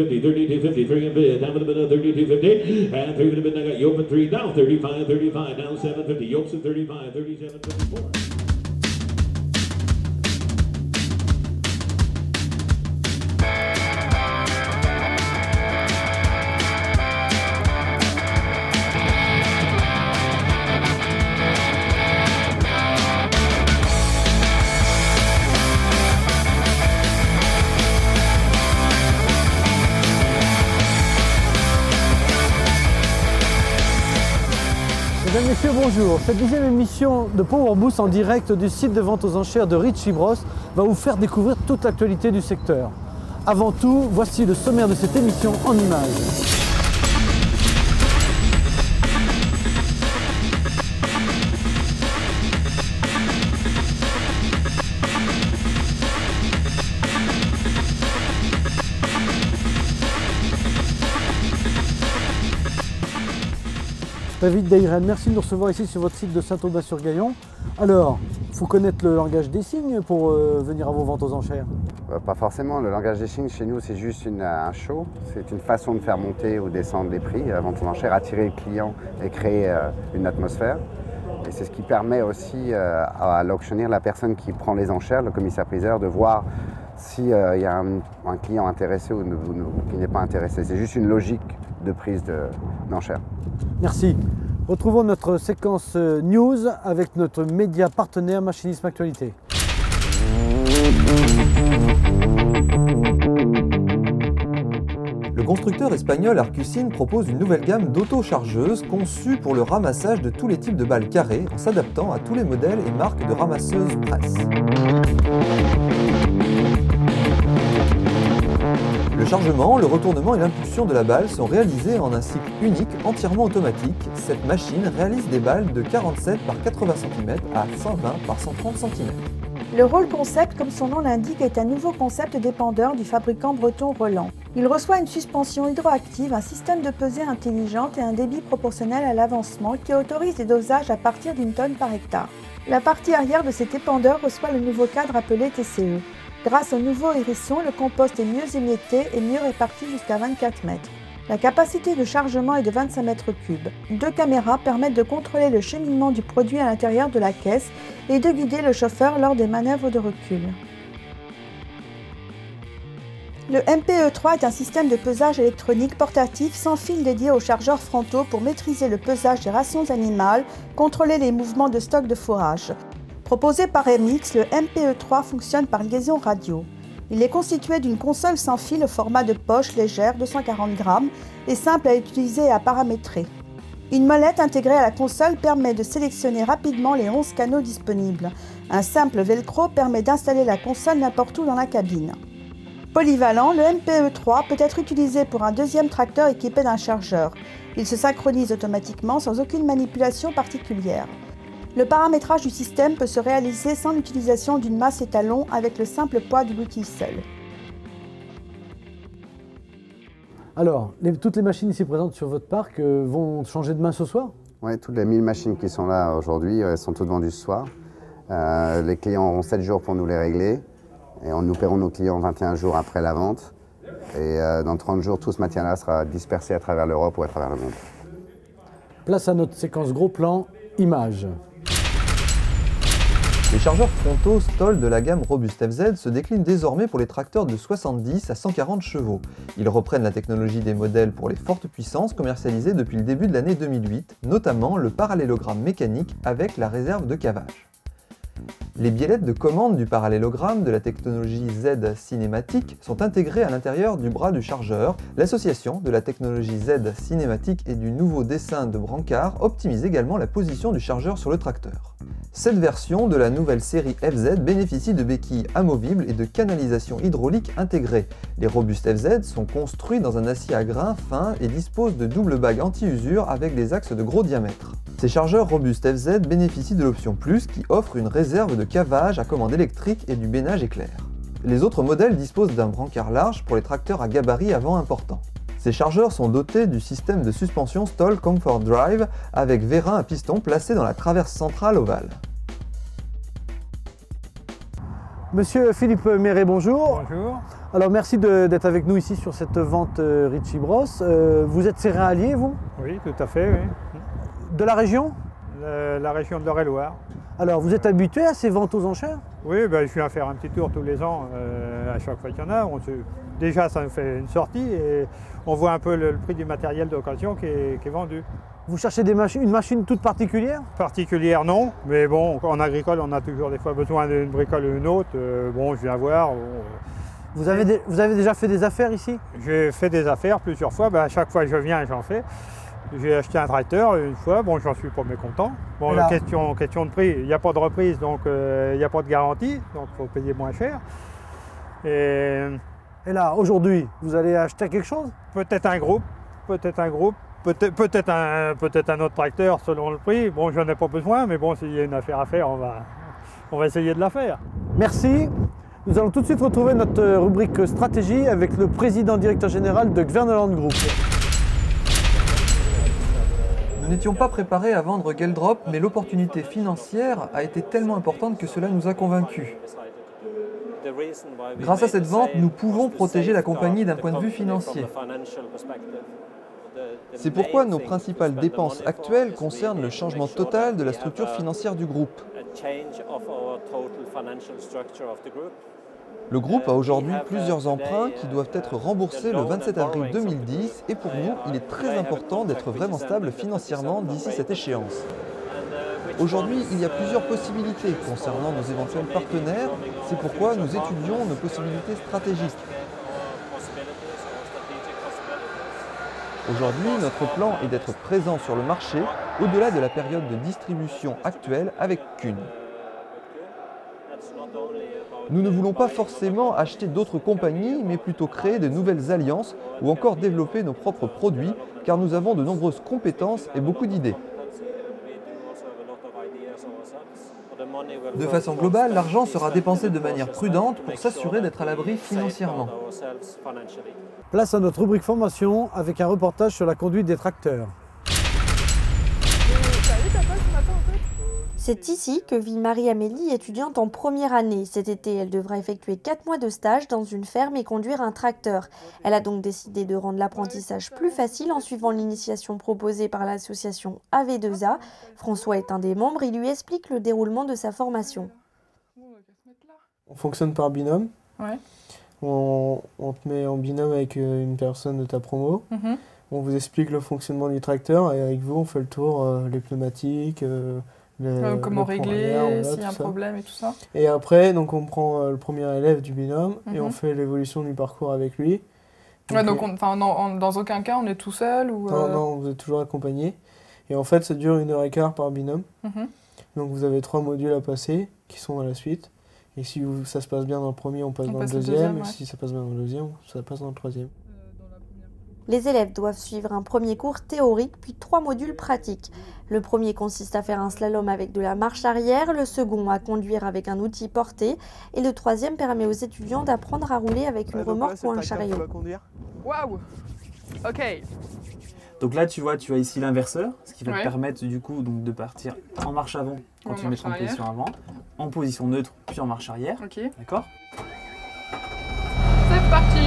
3250, 3250, 3 and bid, down to the middle, 3250, and 3 to bid, I got yoke and 3 down, 35, 35, down 750, yokes at 35, 37, 54. Mesdames, Messieurs, bonjour. Cette 10e émission de Power Boost en direct du site de vente aux enchères de Richie Bros va vous faire découvrir toute l'actualité du secteur. Avant tout, voici le sommaire de cette émission en images. David Deiren, merci de nous recevoir ici sur votre site de Saint-Aubin-sur-Gaillon. Alors, il faut connaître le langage des signes pour venir à vos ventes aux enchères? Pas forcément. Le langage des signes, chez nous, c'est juste un show. C'est une façon de faire monter ou descendre les prix à la vente aux enchères, attirer le client et créer une atmosphère. Et c'est ce qui permet aussi à l'auctionnaire, la personne qui prend les enchères, le commissaire-priseur, de voir s'il y a un client intéressé ou qui n'est pas intéressé. C'est juste une logique de prise d'enchères. Merci. Retrouvons notre séquence news avec notre média partenaire Machinisme Actualité. Le constructeur espagnol Arcusin propose une nouvelle gamme d'autochargeuses conçues pour le ramassage de tous les types de balles carrées en s'adaptant à tous les modèles et marques de ramasseuses presse. Le chargement, le retournement et l'impulsion de la balle sont réalisés en un cycle unique entièrement automatique. Cette machine réalise des balles de 47 par 80 cm à 120 par 130 cm. Le Roll Concept, comme son nom l'indique, est un nouveau concept dépendeur du fabricant breton Roland. Il reçoit une suspension hydroactive, un système de pesée intelligente et un débit proportionnel à l'avancement qui autorise des dosages à partir d'une tonne par hectare. La partie arrière de cet épandeur reçoit le nouveau cadre appelé TCE. Grâce au nouveau hérisson, le compost est mieux émietté et mieux réparti jusqu'à 24 mètres. La capacité de chargement est de 25 mètres cubes. 2 caméras permettent de contrôler le cheminement du produit à l'intérieur de la caisse et de guider le chauffeur lors des manœuvres de recul. Le MPE3 est un système de pesage électronique portatif sans fil dédié aux chargeurs frontaux pour maîtriser le pesage des rations animales, contrôler les mouvements de stock de fourrage. Proposé par MX, le MPE3 fonctionne par liaison radio. Il est constitué d'une console sans fil au format de poche légère, 240 grammes, et simple à utiliser et à paramétrer. Une molette intégrée à la console permet de sélectionner rapidement les 11 canaux disponibles. Un simple velcro permet d'installer la console n'importe où dans la cabine. Polyvalent, le MPE3 peut être utilisé pour un deuxième tracteur équipé d'un chargeur. Il se synchronise automatiquement sans aucune manipulation particulière. Le paramétrage du système peut se réaliser sans l'utilisation d'une masse étalon avec le simple poids de l'outil seul. Alors, toutes les machines ici présentes sur votre parc vont changer de main ce soir? Oui, toutes les 1000 machines qui sont là aujourd'hui sont toutes vendues ce soir. Les clients auront 7 jours pour nous les régler et nous paierons nos clients 21 jours après la vente. Et dans 30 jours, tout ce matériel-là sera dispersé à travers l'Europe ou à travers le monde. Place à notre séquence gros plan, images. Les chargeurs frontaux Stoll de la gamme Robust FZ se déclinent désormais pour les tracteurs de 70 à 140 chevaux. Ils reprennent la technologie des modèles pour les fortes puissances commercialisés depuis le début de l'année 2008, notamment le parallélogramme mécanique avec la réserve de cavage. Les biellettes de commande du parallélogramme de la technologie Z Cinématique sont intégrées à l'intérieur du bras du chargeur. L'association de la technologie Z Cinématique et du nouveau dessin de brancard optimise également la position du chargeur sur le tracteur. Cette version de la nouvelle série FZ bénéficie de béquilles amovibles et de canalisation hydraulique intégrée. Les Robust FZ sont construits dans un acier à grains fins et disposent de doubles bagues anti-usure avec des axes de gros diamètre. Ces chargeurs Robust FZ bénéficient de l'option Plus qui offre une réserve de cavage à commande électrique et du bénage éclair. Les autres modèles disposent d'un brancard large pour les tracteurs à gabarit avant important. Ces chargeurs sont dotés du système de suspension Stoll Comfort Drive avec vérin à piston placé dans la traverse centrale ovale. Monsieur Philippe Méret, bonjour. Bonjour. Alors merci d'être avec nous ici sur cette vente Ritchie Bros. Vous êtes céréalier, vous? Oui, tout à fait, oui. De la région? La région de l'Eure-et-Loire. Alors vous êtes habitué à ces ventes aux enchères? Oui, ben, je viens faire un petit tour tous les ans, à chaque fois qu'il y en a. Déjà, ça nous fait une sortie et on voit un peu le prix du matériel d'occasion qui est vendu. Vous cherchez une machine toute particulière? Particulière, non, mais bon, en agricole, on a toujours des fois besoin d'une bricole ou une autre. Bon, je viens voir. Vous avez déjà fait des affaires ici? J'ai fait des affaires plusieurs fois, ben, à chaque fois que je viens, j'en fais. J'ai acheté un tracteur une fois, bon, j'en suis pas mécontent. Bon, question de prix, il n'y a pas de reprise, donc il n'y a pas de garantie, donc il faut payer moins cher. Et là, aujourd'hui, vous allez acheter quelque chose? Peut-être un groupe, peut-être un autre tracteur selon le prix. Bon, j'en ai pas besoin, mais bon, s'il y a une affaire à faire, on va essayer de la faire. Merci. Nous allons tout de suite retrouver notre rubrique stratégie avec le président directeur général de Gverneland Group. Nous n'étions pas préparés à vendre Geldrop, mais l'opportunité financière a été tellement importante que cela nous a convaincus. Grâce à cette vente, nous pouvons protéger la compagnie d'un point de vue financier. C'est pourquoi nos principales dépenses actuelles concernent le changement total de la structure financière du groupe. Le groupe a aujourd'hui plusieurs emprunts qui doivent être remboursés le 27 avril 2010 et pour nous, il est très important d'être vraiment stable financièrement d'ici cette échéance. Aujourd'hui, il y a plusieurs possibilités concernant nos éventuels partenaires, c'est pourquoi nous étudions nos possibilités stratégiques. Aujourd'hui, notre plan est d'être présent sur le marché au-delà de la période de distribution actuelle avec Kuhn. Nous ne voulons pas forcément acheter d'autres compagnies, mais plutôt créer de nouvelles alliances ou encore développer nos propres produits, car nous avons de nombreuses compétences et beaucoup d'idées. De façon globale, l'argent sera dépensé de manière prudente pour s'assurer d'être à l'abri financièrement. Place à notre rubrique formation avec un reportage sur la conduite des tracteurs. C'est ici que vit Marie-Amélie, étudiante en première année. Cet été, elle devra effectuer 4 mois de stage dans une ferme et conduire un tracteur. Elle a donc décidé de rendre l'apprentissage plus facile en suivant l'initiation proposée par l'association AV2A. François est un des membres, il lui explique le déroulement de sa formation. On fonctionne par binôme. Ouais. On te met en binôme avec une personne de ta promo. On vous explique le fonctionnement du tracteur et avec vous, on fait le tour, les pneumatiques, comment régler, s'il y a un ça. problème et tout ça. Et après, donc on prend le premier élève du binôme et on fait l'évolution du parcours avec lui. Donc, dans aucun cas, on est tout seul ou Non, vous êtes toujours accompagné. Et en fait, ça dure 1h15 par binôme. Donc vous avez 3 modules à passer qui sont à la suite. Et si ça se passe bien dans le premier, on passe dans le deuxième. Et si ça passe bien dans le deuxième, ça passe dans le troisième. Les élèves doivent suivre un premier cours théorique, puis 3 modules pratiques. Le premier consiste à faire un slalom avec de la marche arrière, le second à conduire avec un outil porté, et le troisième permet aux étudiants d'apprendre à rouler avec une remorque ou un chariot. Waouh! Ok. Donc là, tu vois ici l'inverseur, ce qui va te permettre du coup donc, de partir en marche avant quand tu mets en position avant, en position neutre, puis en marche arrière. Ok. D'accord? C'est parti!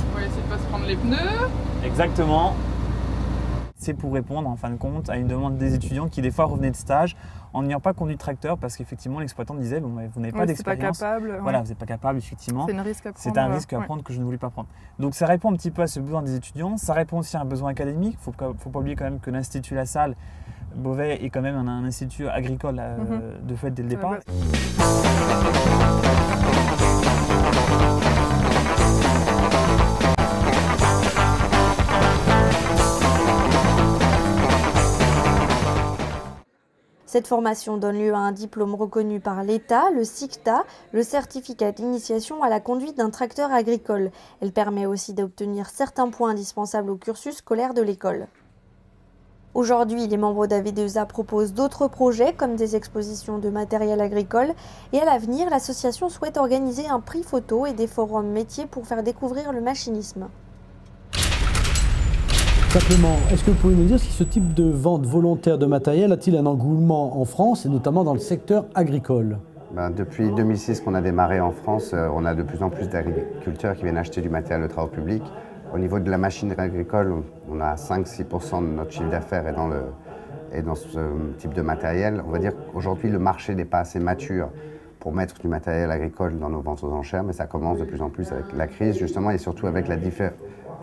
On va essayer de pas se prendre les pneus. Exactement. C'est pour répondre en fin de compte à une demande des étudiants qui des fois revenaient de stage en n'ayant pas conduit de tracteur parce qu'effectivement l'exploitant disait bon, vous n'avez pas d'expérience. Pas capable. Voilà, vous n'êtes pas capable effectivement. C'est un risque à prendre. Que je ne voulais pas prendre. Donc ça répond un petit peu à ce besoin des étudiants, ça répond aussi à un besoin académique. Faut pas oublier quand même que l'Institut La Salle Beauvais est quand même un institut agricole de fait dès le départ. Cette formation donne lieu à un diplôme reconnu par l'État, le CICTA, le certificat d'initiation à la conduite d'un tracteur agricole. Elle permet aussi d'obtenir certains points indispensables au cursus scolaire de l'école. Aujourd'hui, les membres d'AV2A proposent d'autres projets comme des expositions de matériel agricole et à l'avenir, l'association souhaite organiser un prix photo et des forums métiers pour faire découvrir le machinisme. Simplement, est-ce que vous pouvez nous dire si ce type de vente volontaire de matériel a-t-il un engouement en France et notamment dans le secteur agricole? Depuis 2006 qu'on a démarré en France, on a de plus en plus d'agriculteurs qui viennent acheter du matériel de travaux publics. Au niveau de la machinerie agricole, on a 5-6% de notre chiffre d'affaires est dans ce type de matériel. On va dire qu'aujourd'hui, le marché n'est pas assez mature pour mettre du matériel agricole dans nos ventes aux enchères, mais ça commence de plus en plus avec la crise, justement, et surtout avec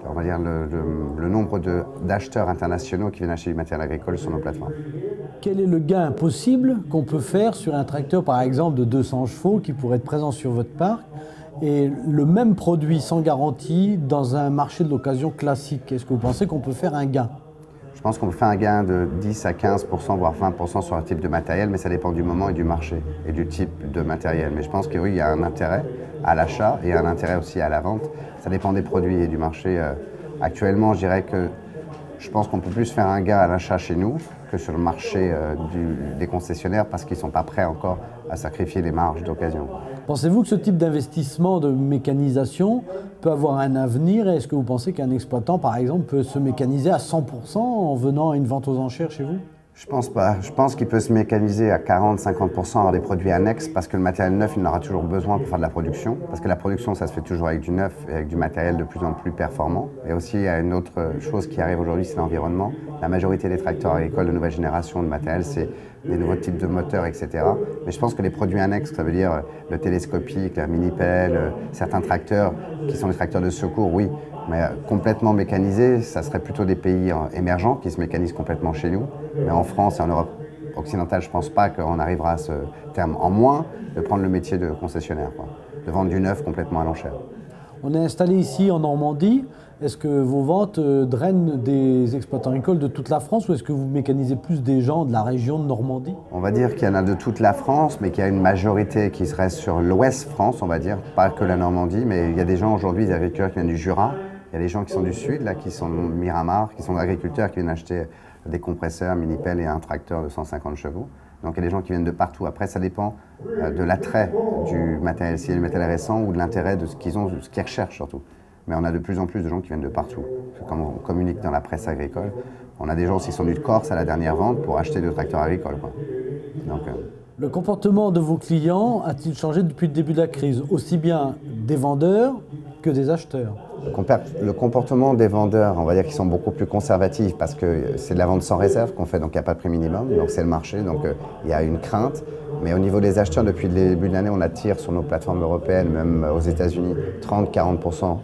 on va dire le nombre d'acheteurs internationaux qui viennent acheter du matériel agricole sur nos plateformes. Quel est le gain possible qu'on peut faire sur un tracteur, par exemple, de 200 chevaux qui pourrait être présent sur votre parc et le même produit sans garantie dans un marché de l'occasion classique? Est-ce que vous pensez qu'on peut faire un gain? Je pense qu'on peut faire un gain de 10 à 15%, voire 20% sur un type de matériel, mais ça dépend du moment et du marché et du type de matériel. Mais je pense que oui, il y a un intérêt à l'achat et un intérêt aussi à la vente. Ça dépend des produits et du marché. Actuellement, je pense qu'on peut plus faire un gain à l'achat chez nous que sur le marché des concessionnaires parce qu'ils ne sont pas prêts encore à sacrifier les marges d'occasion. Pensez-vous que ce type d'investissement de mécanisation peut avoir un avenir? Est-ce que vous pensez qu'un exploitant, par exemple, peut se mécaniser à 100% en venant à une vente aux enchères chez vous? Je pense pas. Je pense qu'il peut se mécaniser à 40-50%, avoir des produits annexes, parce que le matériel neuf, il en aura toujours besoin pour faire de la production. Parce que la production, ça se fait toujours avec du neuf et avec du matériel de plus en plus performant. Et aussi, il y a une autre chose qui arrive aujourd'hui, c'est l'environnement. La majorité des tracteurs agricoles de nouvelle génération de matériel, c'est des nouveaux types de moteurs, etc. Mais je pense que les produits annexes, ça veut dire le télescopique, la mini-pelle, certains tracteurs qui sont des tracteurs de secours, oui. Mais complètement mécanisé, ça serait plutôt des pays émergents qui se mécanisent complètement chez nous. Mais en France et en Europe occidentale, je ne pense pas qu'on arrivera à ce terme, en moins de prendre le métier de concessionnaire, de vendre du neuf complètement à l'enchère. On est installé ici en Normandie. Est-ce que vos ventes drainent des exploitants agricoles de toute la France ou est-ce que vous mécanisez plus des gens de la région de Normandie? On va dire qu'il y en a de toute la France, mais qu'il y a une majorité qui se reste sur l'ouest France, on va dire, pas que la Normandie, mais il y a des gens aujourd'hui, des agriculteurs qui viennent du Jura, il y a des gens qui sont du sud, là, qui sont Miramar, qui sont agriculteurs, qui viennent acheter des compresseurs, mini-pelles et un tracteur de 150 chevaux. Donc il y a des gens qui viennent de partout. Après, ça dépend de l'attrait du matériel, s'il y a du matériel récent ou de l'intérêt de ce qu'ils ont, de ce qu'ils recherchent surtout. Mais on a de plus en plus de gens qui viennent de partout. Comme on communique dans la presse agricole, on a des gens aussi qui sont venus de Corse à la dernière vente pour acheter des tracteurs agricoles, quoi. Donc, le comportement de vos clients a-t-il changé depuis le début de la crise, aussi bien des vendeurs que des acheteurs? Le comportement des vendeurs, on va dire qu'ils sont beaucoup plus conservatifs parce que c'est de la vente sans réserve qu'on fait, donc il n'y a pas de prix minimum, donc c'est le marché, donc il y a une crainte. Mais au niveau des acheteurs, depuis le début de l'année, on attire sur nos plateformes européennes, même aux États-Unis, 30-40%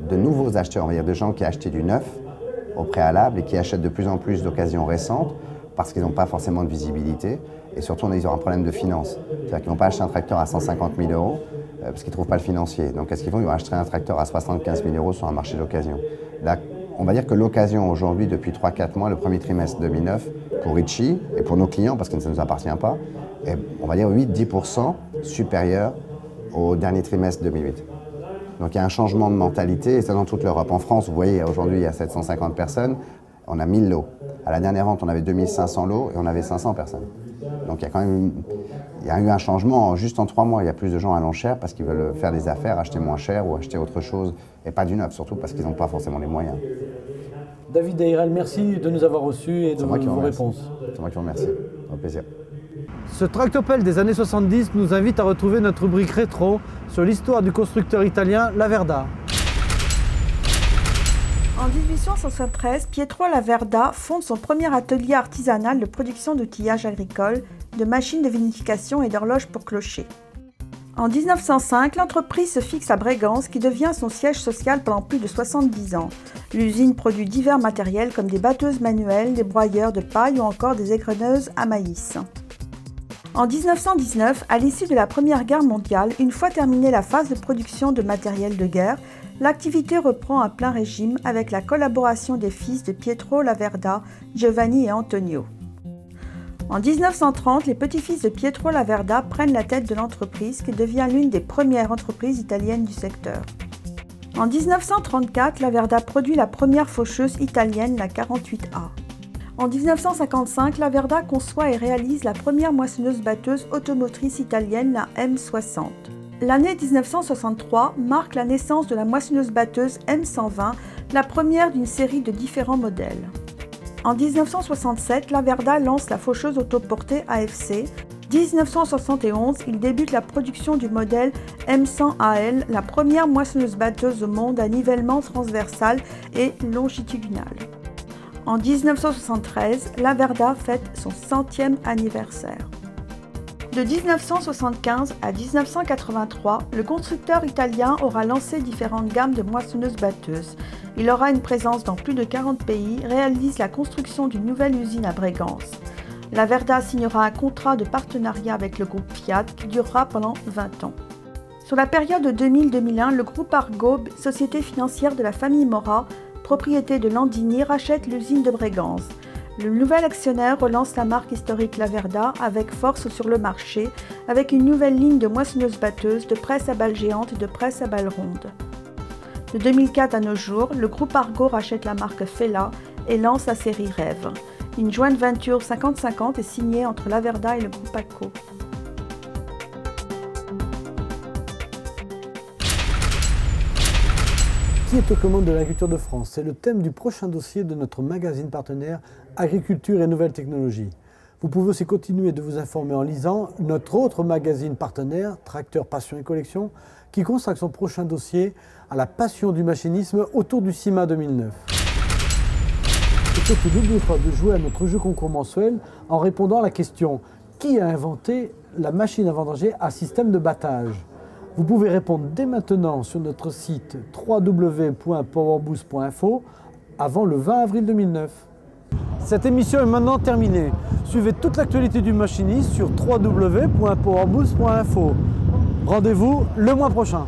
de nouveaux acheteurs, on va dire de gens qui achetaient du neuf au préalable et qui achètent de plus en plus d'occasions récentes parce qu'ils n'ont pas forcément de visibilité. Et surtout, ils ont un problème de finance. C'est-à-dire qu'ils ne vont pas acheter un tracteur à 150 000 € parce qu'ils ne trouvent pas le financier. Donc, qu'est-ce qu'ils vont? Ils vont acheter un tracteur à 75 000 € sur un marché d'occasion. Là, on va dire que l'occasion aujourd'hui, depuis 3-4 mois, le premier trimestre 2009, pour Ritchie et pour nos clients, parce que ça ne nous appartient pas, est, on va dire 8-10% supérieur au dernier trimestre 2008. Donc, il y a un changement de mentalité, et c'est dans toute l'Europe. En France, vous voyez, aujourd'hui, il y a 750 personnes, on a 1000 lots. À la dernière vente, on avait 2500 lots et on avait 500 personnes. Donc il y a quand même eu un changement juste en 3 mois. Il y a plus de gens à l'enchère parce qu'ils veulent faire des affaires, acheter moins cher ou acheter autre chose et pas du neuf, surtout parce qu'ils n'ont pas forcément les moyens. David Dairel, merci de nous avoir reçus et de vos réponses. C'est moi qui vous remercie. Au plaisir. Ce tractopelle des années 70 nous invite à retrouver notre rubrique rétro sur l'histoire du constructeur italien Laverda. En 1873, Pietro Laverda fonde son premier atelier artisanal de production d'outillage agricole, de machines de vinification et d'horloges pour clocher. En 1905, l'entreprise se fixe à Brégances qui devient son siège social pendant plus de 70 ans. L'usine produit divers matériels comme des batteuses manuelles, des broyeurs de paille ou encore des égreneuses à maïs. En 1919, à l'issue de la Première Guerre mondiale, une fois terminée la phase de production de matériel de guerre, l'activité reprend à plein régime avec la collaboration des fils de Pietro Laverda, Giovanni et Antonio. En 1930, les petits-fils de Pietro Laverda prennent la tête de l'entreprise qui devient l'une des premières entreprises italiennes du secteur. En 1934, Laverda produit la première faucheuse italienne, la 48A. En 1955, Laverda conçoit et réalise la première moissonneuse-batteuse automotrice italienne, la M60. L'année 1963 marque la naissance de la moissonneuse-batteuse M120, la première d'une série de différents modèles. En 1967, Laverda lance la faucheuse autoportée AFC. 1971, il débute la production du modèle M100AL, la première moissonneuse-batteuse au monde à nivellement transversal et longitudinal. En 1973, Laverda fête son 100e anniversaire. De 1975 à 1983, le constructeur italien aura lancé différentes gammes de moissonneuses-batteuses. Il aura une présence dans plus de 40 pays, réalise la construction d'une nouvelle usine à Brégances. Laverda signera un contrat de partenariat avec le groupe Fiat qui durera pendant 20 ans. Sur la période 2000-2001, le groupe Argo, société financière de la famille Mora, propriété de Landini, rachète l'usine de Brégances. Le nouvel actionnaire relance la marque historique Laverda avec force sur le marché, avec une nouvelle ligne de moissonneuses-batteuses, de presse à balles géantes et de presse à balles rondes. De 2004 à nos jours, le groupe Argo rachète la marque Fella et lance la série Rêve. Une joint venture 50-50 est signée entre Laverda et le groupe Argo. Qui est aux commandes de l'agriculture de France? C'est le thème du prochain dossier de notre magazine partenaire Agriculture et Nouvelles Technologies. Vous pouvez aussi continuer de vous informer en lisant notre autre magazine partenaire, Tracteur, Passion et Collection, qui consacre son prochain dossier à la passion du machinisme autour du CIMA 2009. Et surtout, n'oubliez pas de jouer à notre jeu concours mensuel en répondant à la question « Qui a inventé la machine à vendanger à système de battage ?» Vous pouvez répondre dès maintenant sur notre site www.powerboost.info avant le 20 avril 2009. Cette émission est maintenant terminée. Suivez toute l'actualité du machiniste sur www.powerboost.info. Rendez-vous le mois prochain.